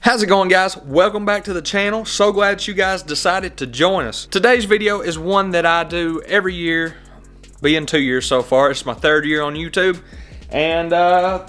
How's it going, guys? Welcome back to the channel. So glad that you guys decided to join us. Today's video is one that I do every year, being 2 years so far. It's my third year on YouTube, and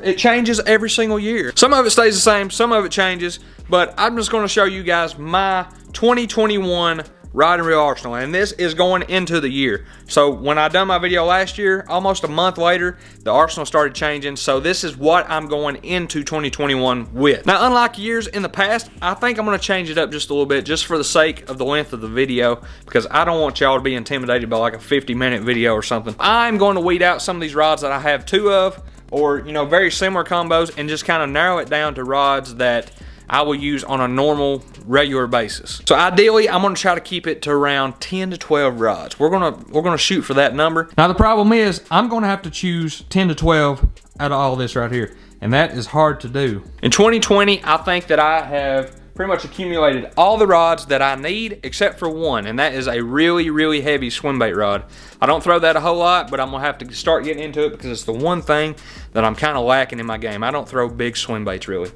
it changes every single year. Some of it stays the same, some of it changes, but I'm just going to show you guys my 2021 rod and reel arsenal, and this is going into the year. So when I done my video last year, almost a month later, the arsenal started changing. So this is what I'm going into 2021 with. Now, unlike years in the past, I think I'm going to change it up just a little bit, just for the sake of the length of the video, because I don't want y'all to be intimidated by like a 50-minute video or something. I'm going to weed out some of these rods that I have two of, or very similar combos, and just kind of narrow it down to rods that I will use on a normal, regular basis. So ideally, I'm gonna try to keep it to around 10 to 12 rods. We're gonna shoot for that number. Now the problem is, I'm gonna have to choose 10 to 12 out of all this right here, and that is hard to do. In 2020, I think that I have pretty much accumulated all the rods that I need, except for one, and that is a really, really heavy swim bait rod. I don't throw that a whole lot, but I'm gonna have to start getting into it because it's the one thing that I'm kind of lacking in my game. I don't throw big swim baits really.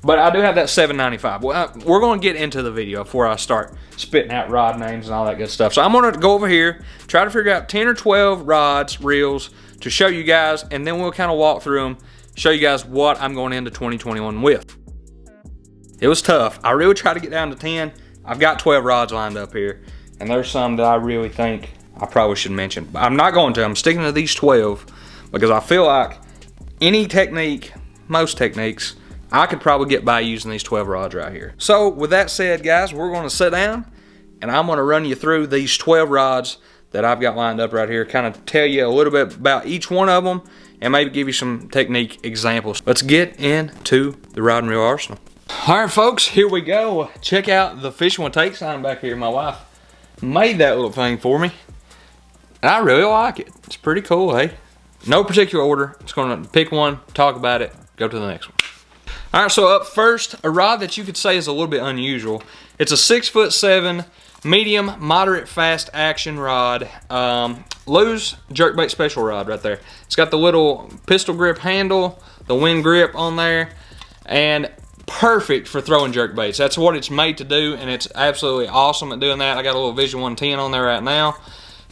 But I do have that 795. Well, we're going to get into the video before I start spitting out rod names and all that good stuff. So I'm going to go over here, try to figure out 10 or 12 rods, reels to show you guys, and then we'll kind of walk through them, show you guys what I'm going into 2021 with. It was tough. I really tried to get down to 10. I've got 12 rods lined up here, and there's some that I really think I probably should mention. But I'm not going to. I'm sticking to these 12 because I feel like any technique, most techniques, I could probably get by using these 12 rods right here. So with that said, guys, we're going to sit down and I'm going to run you through these 12 rods that I've got lined up right here, kind of tell you a little bit about each one of them and maybe give you some technique examples. Let's get into the rod and reel arsenal. All right, folks, here we go. Check out the fishing with take sign back here. My wife made that little thing for me, and I really like it. It's pretty cool, hey? No particular order. Just going to pick one, talk about it, go to the next one. All right, so up first, a rod that you could say is a little bit unusual. It's a 6'7", medium, moderate, fast action rod. Lew's jerkbait special rod right there. It's got the little pistol grip handle, the wind grip on there, and perfect for throwing jerkbaits. That's what it's made to do, and it's absolutely awesome at doing that. I got a little Vision 110 on there right now.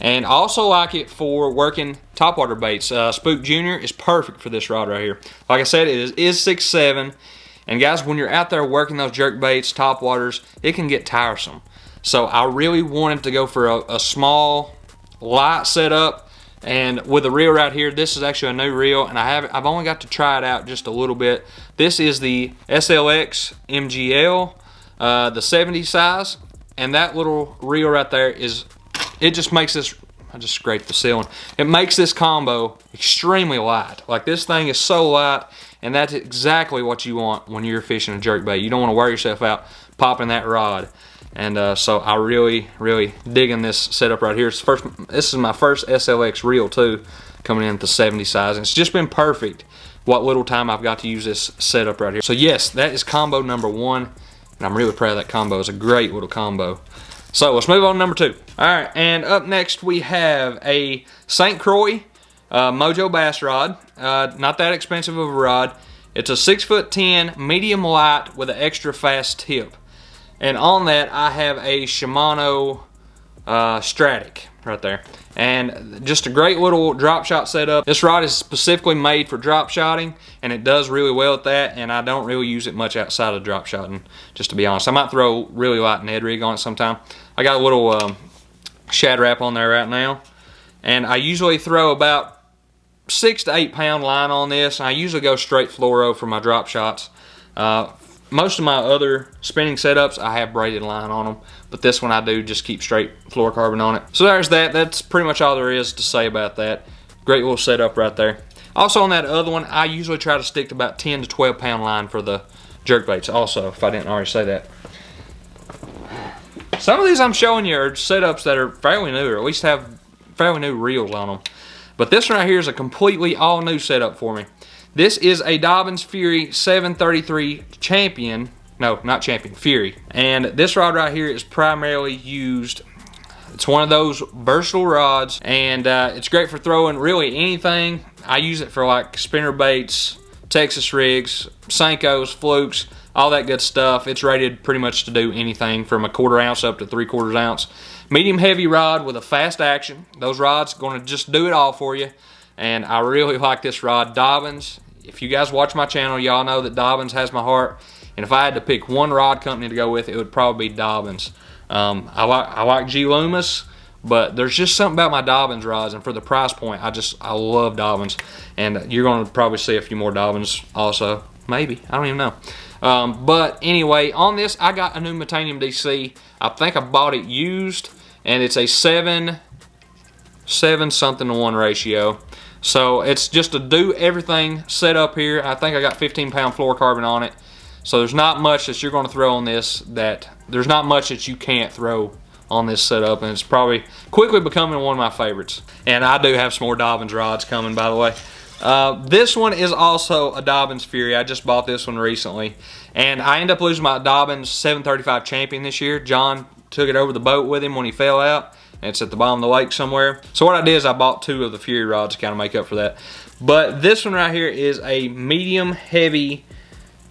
And I also like it for working topwater baits. Spook Junior is perfect for this rod right here. Like I said, it is 6'7", and guys, when you're out there working those jerk baits, topwaters, it can get tiresome. So I really wanted to go for a small, light setup, and with a reel right here, this is actually a new reel, and I've only got to try it out just a little bit. This is the SLX MGL, the 70 size, and that little reel right there is. It just makes this, I just scraped the ceiling. It makes this combo extremely light. Like, this thing is so light, and that's exactly what you want when you're fishing a jerkbait. You don't want to wear yourself out popping that rod. And so I really, really digging this setup right here. This is my first SLX reel too, coming in at the 70 size. And it's just been perfect what little time I've got to use this setup right here. So yes, that is combo number one, and I'm really proud of that combo. It's a great little combo. So let's move on to number two. All right, and up next we have a St. Croix Mojo bass rod. Not that expensive of a rod. It's a 6'10", medium light with an extra fast tip. And on that I have a Shimano Stratic right there. And just a great little drop shot setup. This rod is specifically made for drop shotting, and it does really well at that, and I don't really use it much outside of drop shotting, just to be honest. I might throw really light Ned rig on it sometime. I got a little shad wrap on there right now, and I usually throw about 6 to 8 pound line on this, and I usually go straight fluoro for my drop shots. Most of my other spinning setups, I have braided line on them, but this one I do just keep straight fluorocarbon on it. So there's that. That's pretty much all there is to say about that. Great little setup right there. Also on that other one, I usually try to stick to about 10 to 12 pound line for the jerkbaits also, if I didn't already say that. Some of these I'm showing you are setups that are fairly new, or at least have fairly new reels on them. But this one right here is a completely all new setup for me. This is a Dobbins Fury 733 Champion. No, not Champion, Fury. And this rod right here is primarily used, it's one of those versatile rods, and it's great for throwing really anything. I use it for like spinner baits, Texas rigs, Senkos, flukes, all that good stuff. It's rated pretty much to do anything from a 1/4 ounce up to 3/4 ounce. Medium heavy rod with a fast action. Those rods going to just do it all for you. And I really like this rod. Dobbins. If you guys watch my channel, y'all know that Dobbins has my heart. And if I had to pick one rod company to go with, it would probably be Dobbins. I like Gloomis, but there's just something about my Dobbins rods, and for the price point, I love Dobbins. And you're going to probably see a few more Dobbins also. Maybe. I don't even know. But anyway, on this, I got a new Metanium DC. I think I bought it used, and it's a 7 something to 1 ratio. So it's just to do everything set up here. I think I got 15-pound fluorocarbon on it. So there's not much that you're going to throw on this there's not much that you can't throw on this setup, and it's probably quickly becoming one of my favorites. And I do have some more Dobbins rods coming, by the way. This one is also a Dobbins Fury. I just bought this one recently, and I ended up losing my Dobbins 735 Champion this year. John took it over the boat with him when he fell out, and it's at the bottom of the lake somewhere. So what I did is I bought 2 of the Fury rods to kind of make up for that. But this one right here is a medium heavy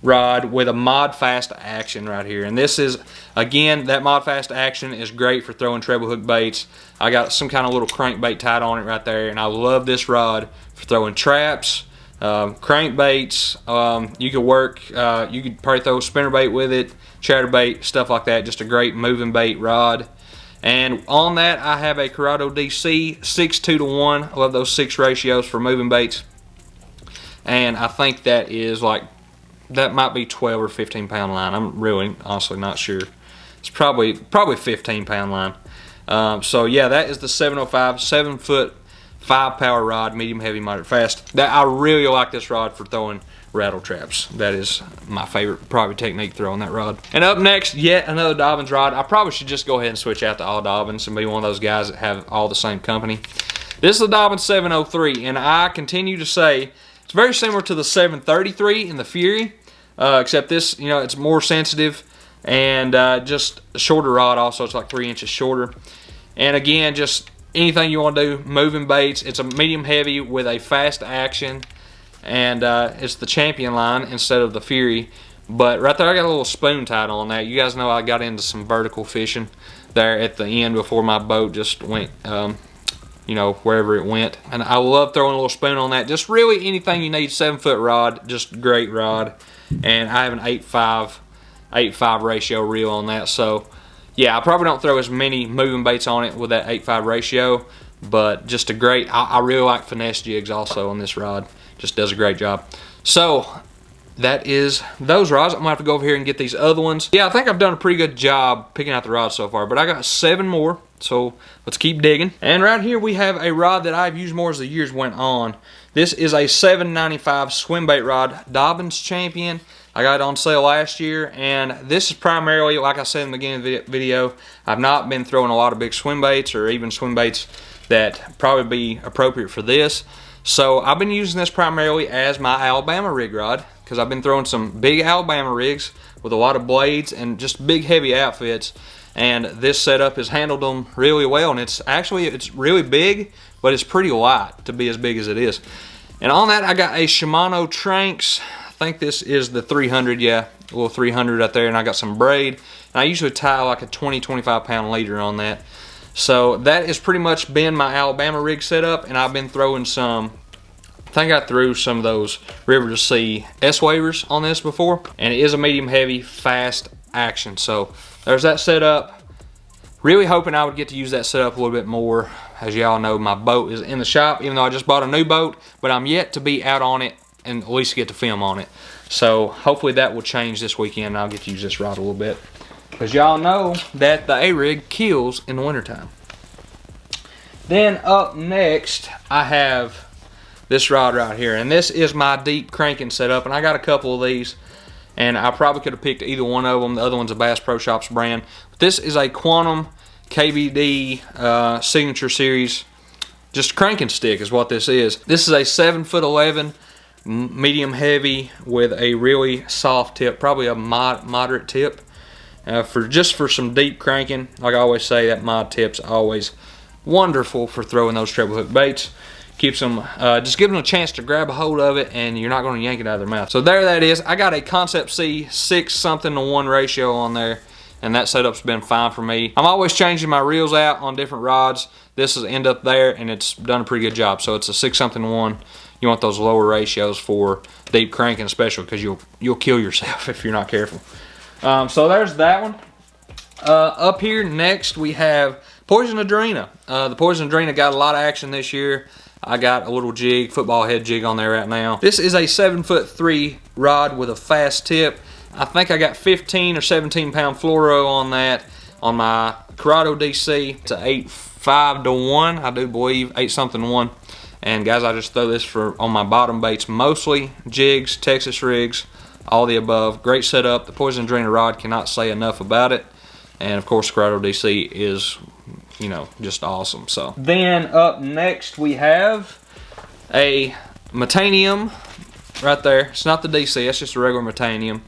rod with a mod fast action right here, and this is, again, that mod fast action is great for throwing treble hook baits. I got some kind of little crankbait tied on it right there, and I love this rod for throwing traps, crankbaits. You could probably throw spinnerbait with it, chatterbait, stuff like that. Just a great moving bait rod. And on that, I have a Corrado DC 6:2 to 1. I love those 6 ratios for moving baits, and I think that is like, that might be 12 or 15 pound line. I'm really honestly not sure. It's probably 15 pound line. So yeah, that is the 705 7-foot 5-power rod, medium heavy, moderate fast. That I really like this rod for throwing rattle traps. That is my favorite probably technique throwing that rod. And up next, yet another Dobbins rod. I probably should just go ahead and switch out to all Dobbins and be one of those guys that have all the same company. This is the Dobbins 703, and I continue to say it's very similar to the 733 in the Fury, except this, you know, it's more sensitive and just a shorter rod. Also, it's like 3 inches shorter. And again, just anything you want to do, moving baits. It's a medium heavy with a fast action, and it's the Champion line instead of the Fury. But right there, I got a little spoon tied on that. You guys know I got into some vertical fishing there at the end before my boat just went, you know, wherever it went. And I love throwing a little spoon on that. Just really anything you need, 7-foot rod, just great rod. And I have an 8.5 ratio reel on that. So yeah, I probably don't throw as many moving baits on it with that 8.5 ratio, but just a great, I really like finesse jigs also on this rod. Just does a great job. So that is those rods. I'm gonna have to go over here and get these other ones. Yeah, I think I've done a pretty good job picking out the rods so far, but I got 7 more, so let's keep digging. And right here we have a rod that I've used more as the years went on. This is a 795 swim bait rod, Dobbins Champion. I got it on sale last year, and this is primarily, like I said in the beginning of the video, I've not been throwing a lot of big swim baits or even swim baits that probably be appropriate for this. So I've been using this primarily as my Alabama rig rod, because I've been throwing some big Alabama rigs with a lot of blades and just big heavy outfits, and this setup has handled them really well. And it's really big, but it's pretty light to be as big as it is. And on that, I got a Shimano Tranx. I think this is the 300, yeah, a little 300 right there, and I got some braid. And I usually tie like a 20-25 pound leader on that. So that has pretty much been my Alabama rig setup, and I've been throwing some, I think I threw some of those River to Sea S-Wavers on this before, and it is a medium heavy fast action. So there's that setup. Really hoping I would get to use that setup a little bit more. As y'all know, my boat is in the shop, even though I just bought a new boat, but I'm yet to be out on it and at least get to film on it. So hopefully that will change this weekend, and I'll get to use this rod a little bit, because y'all know that the A-Rig kills in the wintertime. Then up next, I have this rod right here, and this is my deep cranking setup, and I got a couple of these, and I probably could have picked either one of them. The other one's a Bass Pro Shops brand. But this is a Quantum KBD Signature Series, just cranking stick is what this is. This is a 7'11", medium heavy with a really soft tip, probably a moderate tip. For some deep cranking, like I always say, that mod tip's always wonderful for throwing those treble hook baits. Keeps them, just give them a chance to grab a hold of it, and you're not going to yank it out of their mouth. So there that is. I got a Concept C 6-something-to-1 ratio on there, and that setup's been fine for me. I'm always changing my reels out on different rods. This is end up there, and it's done a pretty good job. So it's a 6-something-to-1. You want those lower ratios for deep cranking, especially because you'll kill yourself if you're not careful. So there's that one. Up here next we have Poison Adrena. The Poison Adrena got a lot of action this year. I got a little jig, football head jig on there right now. This is a 7'3" rod with a fast tip. I think I got 15 or 17 pound fluoro on that on my Corrado DC. It's a 8.5-to-1, I do believe, 8-something-to-1. And guys, I just throw this on my bottom baits, mostly jigs, Texas rigs, all the above. Great setup. The Poison Adrena rod, cannot say enough about it. And of course, Corrado DC is, you know, just awesome. So then up next we have a Metanium right there. It's not the DC, it's just a regular Metanium.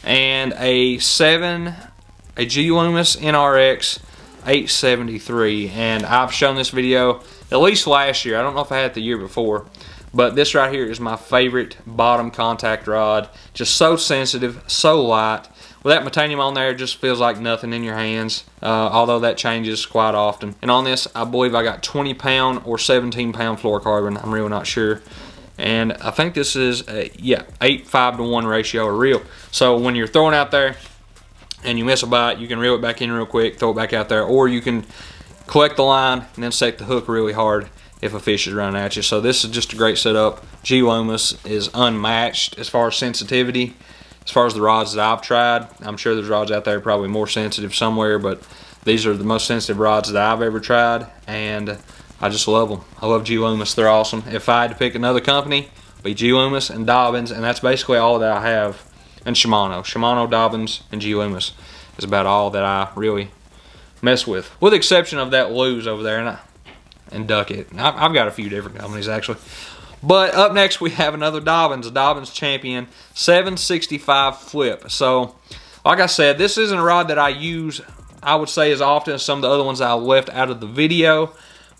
And a Gloomis NRX873. And I've shown this video at least last year. I don't know if I had it the year before. But this right here is my favorite bottom contact rod. Just so sensitive, so light. With that Metanium on there, it just feels like nothing in your hands, although that changes quite often. And on this, I believe I got 20 pound or 17 pound fluorocarbon. I'm really not sure. And I think this is a, yeah, 8.5-to-1 ratio or reel. So when you're throwing out there and you miss a bite, you can reel it back in real quick, throw it back out there, or you can collect the line and then set the hook really hard if a fish is running at you. So this is just a great setup. Gloomis is unmatched as far as sensitivity. As far as the rods that I've tried, I'm sure there's rods out there probably more sensitive somewhere, but these are the most sensitive rods that I've ever tried, and I just love them. I love Gloomis. They're awesome. If I had to pick another company, it'd be Gloomis and Dobbins, and that's basically all that I have. And Shimano, Dobbins, and Gloomis is about all that I really mess with the exception of that Lose over there and Duck It. I've got a few different companies actually. But up next we have another Dobbins, a Dobbins Champion 765 flip. So like I said, this isn't a rod that I use, I would say, as often as some of the other ones I left out of the video.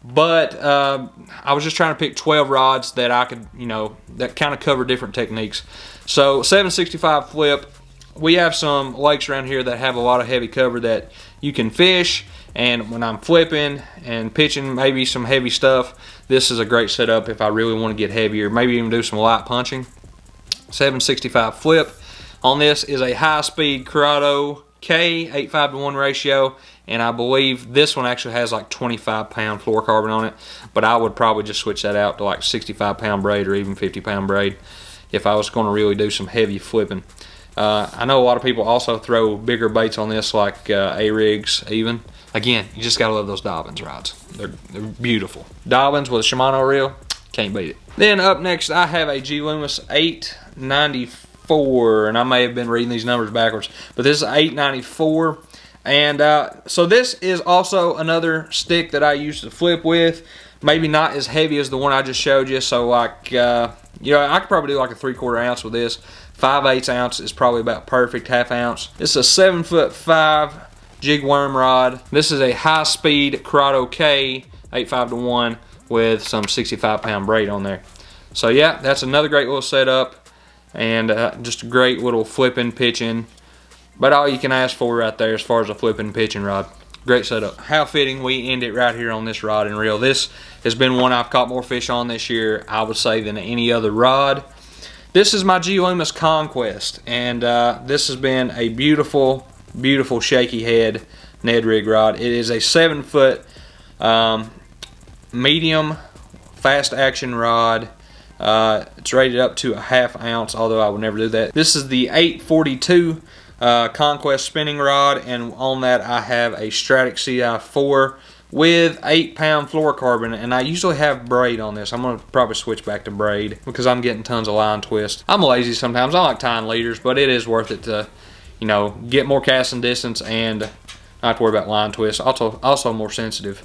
But I was just trying to pick 12 rods that I could, you know, that kind of cover different techniques. So 765 flip. We have some lakes around here that have a lot of heavy cover that you can fish, and when I'm flipping and pitching maybe some heavy stuff, this is a great setup if I really want to get heavier, maybe even do some light punching. 765 flip. On this is a high-speed Corrado K 8.5-to-1 ratio, and I believe this one actually has like 25 pound fluorocarbon on it, but I would probably just switch that out to like 65 pound braid or even 50 pound braid if I was going to really do some heavy flipping. I know a lot of people also throw bigger baits on this, like A-rigs even. Again, you just gotta love those Dobbins rods. They're beautiful. Dobbins with a Shimano reel, can't beat it. Then up next I have a Gloomis 894, and I may have been reading these numbers backwards, but this is 894. And so this is also another stick that I used to flip with. Maybe not as heavy as the one I just showed you, so like, you know, I could probably do like a 3/4 ounce with this. 5/8 ounce is probably about perfect, ½ ounce. This is a 7'5" jig worm rod. This is a high-speed Corrado K 8.5-to-1 with some 65 pound braid on there. So yeah, that's another great little setup, and just a great little flipping, pitching, but all you can ask for right there as far as a flipping, pitching rod. Great setup. How fitting we end it right here on this rod and reel. This has been one I've caught more fish on this year, I would say, than any other rod. This is my Gloomis Conquest, and this has been a beautiful, beautiful shaky head Ned rig rod. It is a 7-foot medium fast action rod. It's rated up to a ½ ounce, although I would never do that. This is the 842 Conquest spinning rod, and on that I have a Stratic CI4 with 8 pound fluorocarbon, and I usually have braid on this. I'm going to probably switch back to braid because I'm getting tons of line twist. I'm lazy sometimes. I like tying leaders, but it is worth it to, you know, get more casting distance and not have to worry about line twist. Also more sensitive.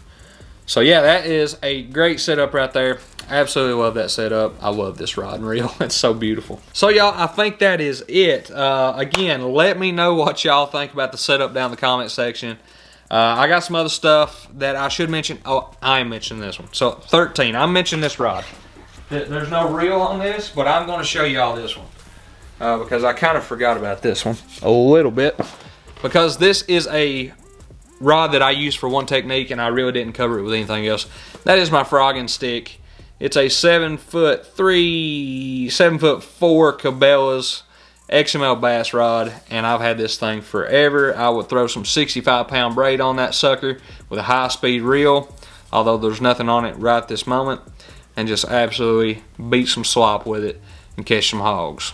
So yeah, that is a great setup right there. Absolutely love that setup. I love this rod and reel. It's so beautiful. So y'all, I think that is it. Again, let me know what y'all think about the setup down in the comment section. I got some other stuff that I should mention. Oh, I am mentioning this one. So 13, I'm mentioning this rod. There's no reel on this, but I'm going to show y'all this one. Because I kind of forgot about this one a little bit. Because this is a rod that I use for one technique, and I really didn't cover it with anything else. That is my frogging stick. It's a 7'4" Cabela's XML bass rod, and I've had this thing forever. I would throw some 65-pound braid on that sucker with a high-speed reel, although there's nothing on it right this moment, and just absolutely beat some slop with it and catch some hogs.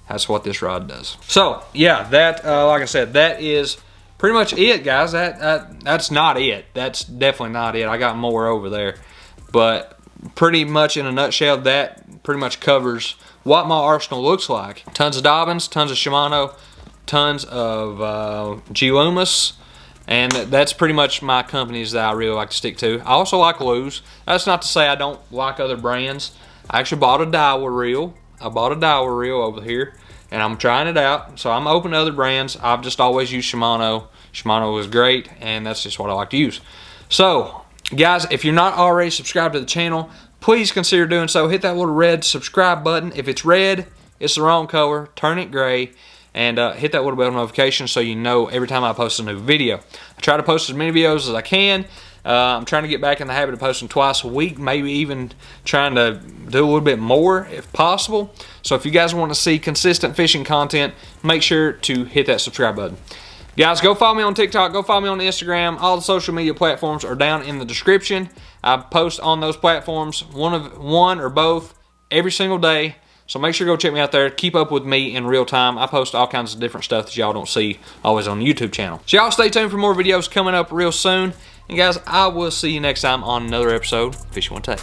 That's what this rod does. So yeah, that like I said, that is pretty much it, guys. That's not it. That's definitely not it. I got more over there, but pretty much in a nutshell, that pretty much covers what my arsenal looks like. Tons of Dobbins, tons of Shimano, tons of Gloomis, and that's pretty much my companies that I really like to stick to. I also like Lew's. That's not to say I don't like other brands. I actually bought a Daiwa reel. I bought a Daiwa reel over here, and I'm trying it out. So I'm open to other brands. I've just always used Shimano. Shimano is great, and that's just what I like to use. So, guys, if you're not already subscribed to the channel, please consider doing so. Hit that little red subscribe button. If it's red, it's the wrong color. Turn it gray, and hit that little bell notification so you know every time I post a new video. I try to post as many videos as I can. I'm trying to get back in the habit of posting twice a week, maybe even trying to do a little bit more if possible. So if you guys want to see consistent fishing content, make sure to hit that subscribe button. Guys, go follow me on TikTok, go follow me on Instagram. All the social media platforms are down in the description. I post on those platforms, one or both, every single day. So make sure to go check me out there. Keep up with me in real time. I post all kinds of different stuff that y'all don't see always on the YouTube channel. So y'all stay tuned for more videos coming up real soon. And guys, I will see you next time on another episode of Fishing One Take.